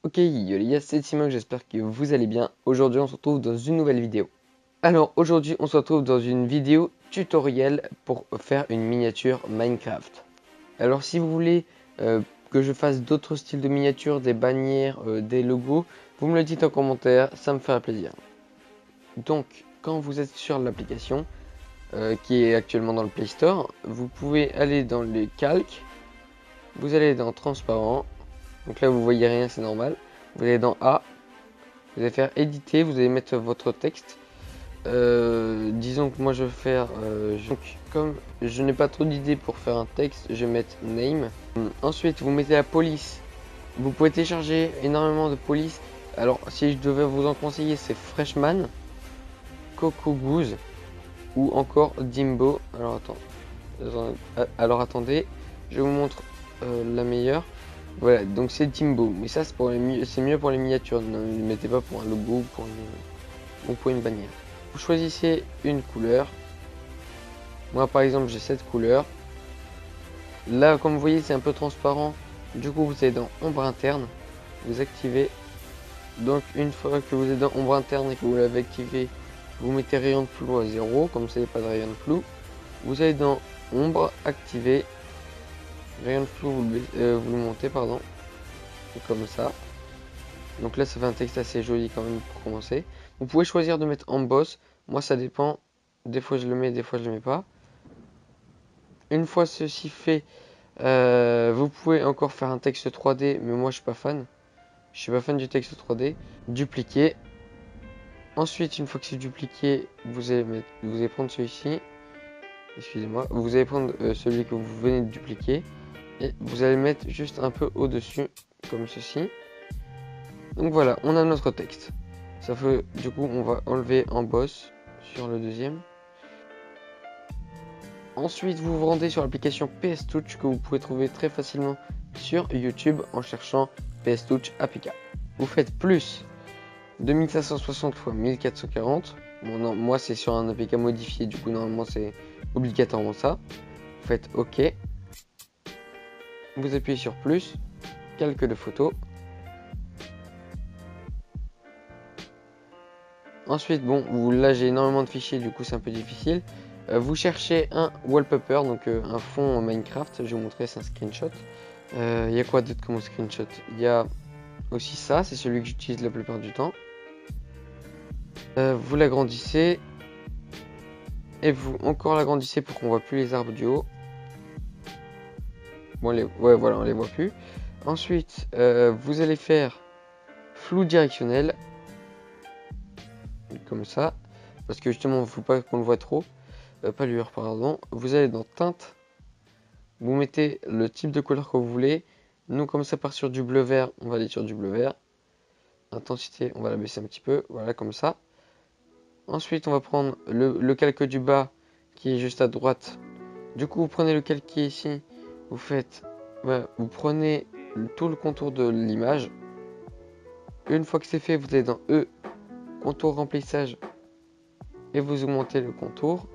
Ok, yo les gars, c'est Simon, j'espère que vous allez bien. Aujourd'hui, on se retrouve dans une nouvelle vidéo. Alors, aujourd'hui, on se retrouve dans une vidéo tutoriel pour faire une miniature Minecraft. Alors, si vous voulez que je fasse d'autres styles de miniatures, des bannières, des logos, vous me le dites en commentaire, ça me fera plaisir. Donc, quand vous êtes sur l'application, qui est actuellement dans le Play Store, vous pouvez aller dans les calques, vous allez dans transparent. Donc là, vous voyez rien, c'est normal. Vous allez dans A. Vous allez faire éditer, vous allez mettre votre texte. Disons que moi je vais faire, donc, comme je n'ai pas trop d'idées pour faire un texte, je vais mettre name. Ensuite vous mettez la police. Vous pouvez télécharger énormément de police. Alors si je devais vous en conseiller, c'est Freshman, Coco Goose ou encore Dimbo. Alors attendez, je vous montre la meilleure. Voilà, donc c'est Dimbo, mais ça c'est mieux pour les miniatures. Ne le mettez pas pour un logo ou pour une bannière. Vous choisissez une couleur. Moi par exemple j'ai cette couleur. Là comme vous voyez c'est un peu transparent. Du coup vous allez dans ombre interne. Vous activez. Donc une fois que vous êtes dans ombre interne et que vous l'avez activé, vous mettez rayon de flou à 0. Comme ça il n'y a pas de rayon de flou. Vous allez dans ombre, activer. Rayon de flou vous le montez pardon. Et comme ça. Donc là ça fait un texte assez joli quand même pour commencer. Vous pouvez choisir de mettre emboss. Moi ça dépend. Des fois je le mets, des fois je le mets pas. Une fois ceci fait, vous pouvez encore faire un texte 3D, mais moi je suis pas fan. Je suis pas fan du texte 3D. Dupliquer. Ensuite, une fois que c'est dupliqué, vous allez prendre celui-ci. Excusez-moi. Vous allez prendre celui que vous venez de dupliquer et vous allez mettre juste un peu au-dessus, comme ceci. Donc voilà, on a notre texte. Ça fait, du coup, on va enlever emboss sur le deuxième. Ensuite, vous vous rendez sur l'application PS Touch que vous pouvez trouver très facilement sur YouTube en cherchant PS Touch APK. Vous faites plus 2560 x 1440. Bon, non, moi c'est sur un APK modifié, du coup, normalement c'est obligatoirement ça. Vous faites OK. Vous appuyez sur plus, calque de photo. Ensuite, bon, là j'ai énormément de fichiers, du coup c'est un peu difficile. Vous cherchez un wallpaper, donc un fond en Minecraft. Je vais vous montrer, c'est un screenshot. Il y a quoi d'autre comme screenshot? Il y a aussi ça, c'est celui que j'utilise la plupart du temps. Vous l'agrandissez. Et vous encore l'agrandissez pour qu'on voit plus les arbres du haut. Bon, ouais, voilà, on les voit plus. Ensuite, vous allez faire flou directionnel. Comme ça. Parce que justement, il ne faut pas qu'on le voit trop. Pas lueur, pardon. Vous allez dans teinte. Vous mettez le type de couleur que vous voulez. Nous, comme ça part sur du bleu vert, on va aller sur du bleu vert. Intensité, on va la baisser un petit peu. Voilà, comme ça. Ensuite, on va prendre le calque du bas qui est juste à droite. Du coup, vous prenez le calque qui est ici. Vous faites, vous prenez tout le contour de l'image. Une fois que c'est fait, vous allez dans E, contour remplissage, et vous augmentez le contour.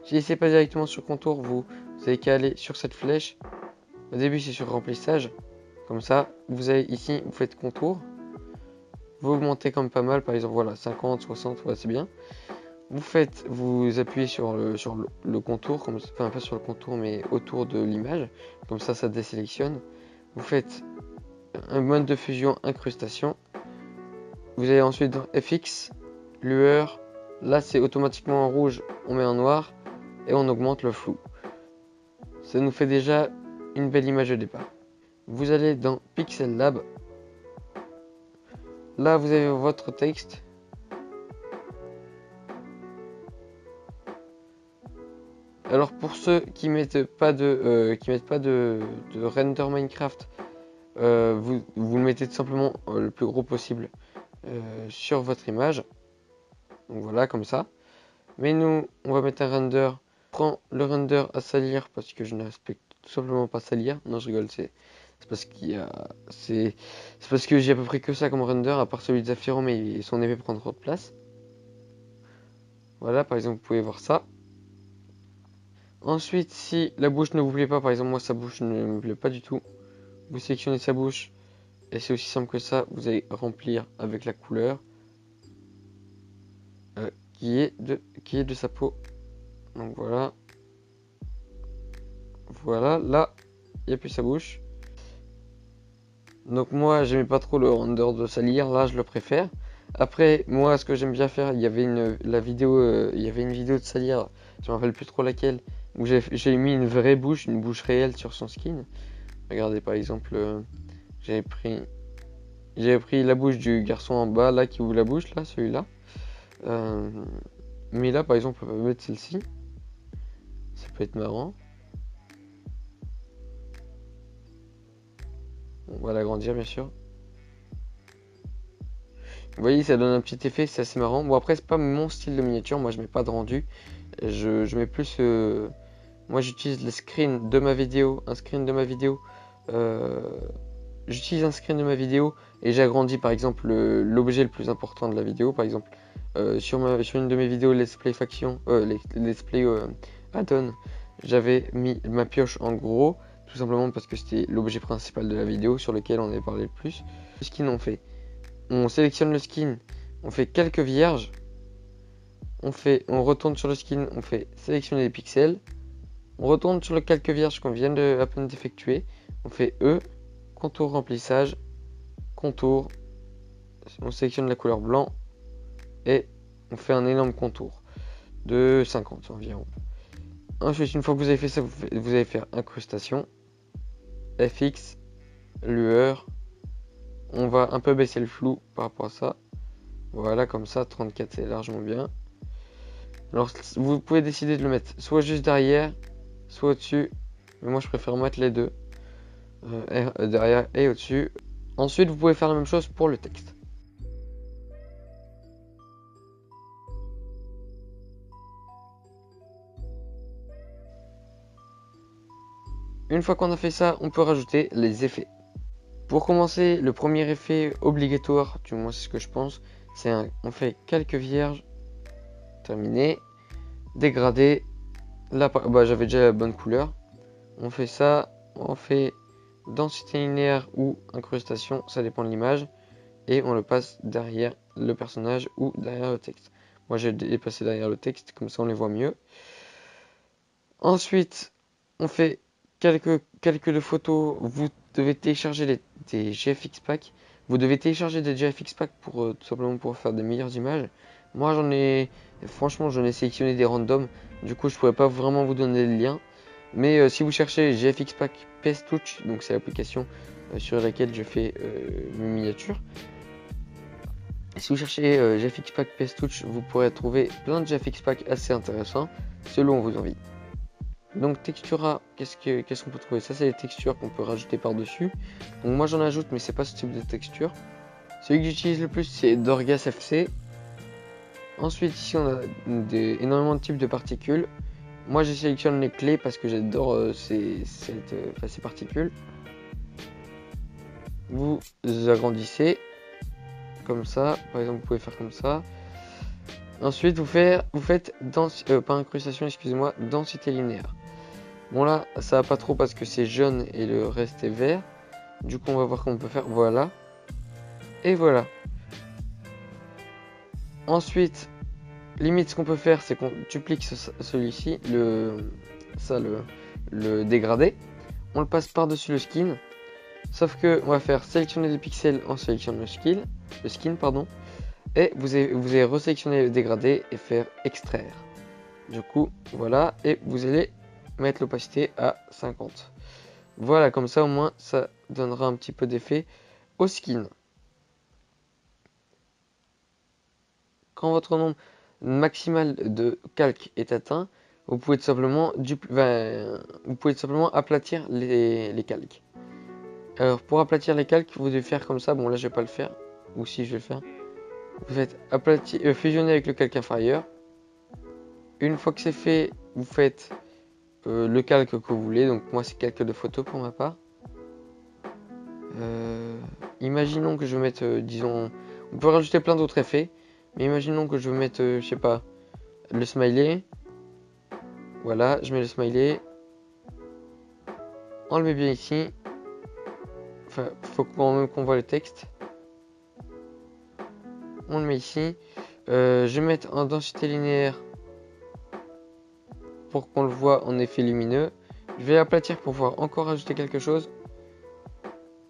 Si c'est pas directement sur contour, vous avez qu'à aller sur cette flèche. Au début, c'est sur remplissage. Comme ça, vous allez ici, vous faites contour. Vous augmentez comme pas mal, par exemple, voilà, 50, 60, voilà, c'est bien. Vous appuyez sur le contour, enfin pas sur le contour, mais autour de l'image. Comme ça désélectionne. Vous faites un mode de fusion incrustation. Vous allez ensuite dans FX, lueur. Là, c'est automatiquement en rouge, on met en noir et on augmente le flou. Ça nous fait déjà une belle image de départ. Vous allez dans Pixel Lab. Là, vous avez votre texte. Alors pour ceux qui mettent pas de render Minecraft, vous le mettez tout simplement le plus gros possible sur votre image. Donc voilà, comme ça. Mais nous, on va mettre un render. Prends le render à salir parce que je ne respecte tout simplement pas salir. Non, je rigole, c'est parce qu'il y a, c'est parce que j'ai à peu près que ça comme render, à part celui de Zafiro, mais son épée prend trop de place. Voilà, par exemple, vous pouvez voir ça. Ensuite, si la bouche ne vous plaît pas, par exemple, moi sa bouche ne me plaît pas du tout, vous sélectionnez sa bouche Et c'est aussi simple que ça, vous allez remplir avec la couleur qui est de sa peau. Donc voilà. Voilà, là, il n'y a plus sa bouche. Donc moi, j'aimais pas trop le render de salir, là, je le préfère. Après, moi, ce que j'aime bien faire, il y avait il y avait une vidéo de salir, je me rappelle plus trop laquelle, où j'ai mis une vraie bouche, une bouche réelle sur son skin. Regardez, par exemple, j'avais pris, j'avais pris la bouche du garçon en bas, là, qui ouvre la bouche, là, celui-là. Euh, mais là, par exemple, on peut mettre celle-ci. Ça peut être marrant. On va l'agrandir, bien sûr. Vous voyez, ça donne un petit effet, c'est assez marrant. Bon, après, c'est pas mon style de miniature. Moi, je mets pas de rendu. Je mets plus. Moi, j'utilise le screen de ma vidéo. Un screen de ma vidéo. Euh, J'utilise un screen de ma vidéo et j'agrandis par exemple l'objet le plus important de la vidéo. Par exemple, sur une de mes vidéos Let's Play Faction, Let's Play Add-on, j'avais mis ma pioche en gros, tout simplement parce que c'était l'objet principal de la vidéo sur lequel on avait parlé le plus. Le skin, on sélectionne le skin, on fait quelques vierges, on retourne sur le skin, on fait sélectionner les pixels, on retourne sur le calque vierge qu'on vient de à peine d'effectuer, on fait E, contour remplissage, contour, on sélectionne la couleur blanc et on fait un énorme contour de 50 environ. Ensuite, une fois que vous avez fait ça, vous allez faire incrustation, FX, lueur, on va un peu baisser le flou par rapport à ça. Voilà, comme ça, 34 c'est largement bien. Alors, vous pouvez décider de le mettre soit juste derrière, soit au-dessus. Mais moi, je préfère mettre les deux. Derrière et au-dessus. Ensuite, vous pouvez faire la même chose pour le texte. Une fois qu'on a fait ça, on peut rajouter les effets. Pour commencer, le premier effet obligatoire, du moins c'est ce que je pense, on fait calque vierge, terminé, dégradé. Là, j'avais déjà la bonne couleur. On fait ça, on fait densité linéaire ou incrustation, ça dépend de l'image, et on le passe derrière le personnage ou derrière le texte. Moi j'ai dépassé derrière le texte, comme ça on les voit mieux. Ensuite, on fait quelques de photos. Vous devez télécharger des GFX Pack. Vous devez télécharger des GFX Pack pour tout simplement pour faire des meilleures images. Moi franchement j'en ai sélectionné des randoms. Du coup je pourrais pas vraiment vous donner le lien. Mais si vous cherchez GFX Pack PS Touch, donc c'est l'application sur laquelle je fais mes miniatures. Si vous cherchez GFX Pack PS Touch, vous pourrez trouver plein de GFX Pack assez intéressants selon vos envies. Donc Textura, qu'est-ce qu'on peut trouver? Ça c'est les textures qu'on peut rajouter par-dessus. Donc moi j'en ajoute mais c'est pas ce type de texture. Celui que j'utilise le plus c'est Dorgas FC. Ensuite ici on a énormément de types de particules. Moi je sélectionne les clés parce que j'adore ces particules. Vous agrandissez comme ça, par exemple vous pouvez faire comme ça. Ensuite vous faites pas incrustation, excusez-moi, densité linéaire. Bon là, ça va pas trop parce que c'est jaune et le reste est vert. Du coup, on va voir comment on peut faire. Voilà. Et voilà. Ensuite, limite, ce qu'on peut faire, c'est qu'on duplique celui-ci, le dégradé. On le passe par-dessus le skin. Sauf que on va faire sélectionner les pixels en sélectionnant le skin, pardon. Et vous allez resélectionner le dégradé et faire extraire. Du coup, voilà. Et vous allez mettre l'opacité à 50. Voilà, comme ça au moins ça donnera un petit peu d'effet au skin. Quand votre nombre maximal de calques est atteint, vous pouvez tout simplement, aplatir les calques. Alors pour aplatir les calques, vous devez faire comme ça. Bon là je vais pas le faire, ou si je vais le faire. Vous faites fusionner avec le calque inférieur. Une fois que c'est fait, vous faites le calque que vous voulez. Donc moi c'est calque de photo pour ma part. Imaginons que je veux mettre, disons, on peut rajouter plein d'autres effets, mais imaginons que je veux mettre, je sais pas, le smiley. Voilà, je mets le smiley. Enlevez bien ici. Enfin, faut quand même qu'on voit le texte. On le met ici. Je vais mettre en densité linéaire pour qu'on le voit en effet lumineux. Je vais aplatir pour pouvoir encore ajouter quelque chose.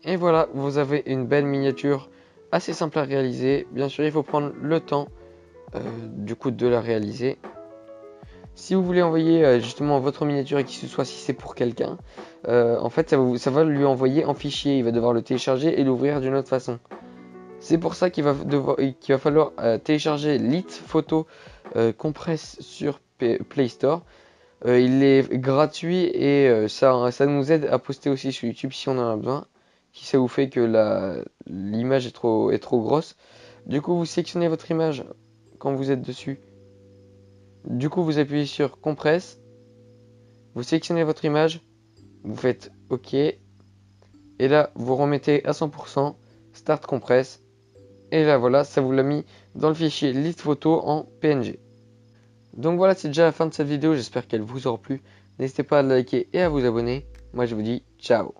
Et voilà, vous avez une belle miniature assez simple à réaliser. Bien sûr, il faut prendre le temps du coup de la réaliser. Si vous voulez envoyer justement votre miniature et qu'il se soit, si c'est pour quelqu'un, en fait ça va lui envoyer en fichier. Il va devoir le télécharger et l'ouvrir d'une autre façon. C'est pour ça qu'il va falloir télécharger Lit Photo Compress sur Play Store. Il est gratuit et ça nous aide à poster aussi sur YouTube si on en a besoin. Si ça vous fait que l'image est trop grosse. Du coup, vous sélectionnez votre image quand vous êtes dessus. Du coup, vous appuyez sur Compress. Vous sélectionnez votre image. Vous faites OK. Et là, vous remettez à 100%. Start Compress. Et là, voilà, ça vous l'a mis dans le fichier List Photo en PNG. Donc voilà, c'est déjà la fin de cette vidéo. J'espère qu'elle vous aura plu. N'hésitez pas à liker et à vous abonner. Moi, je vous dis ciao.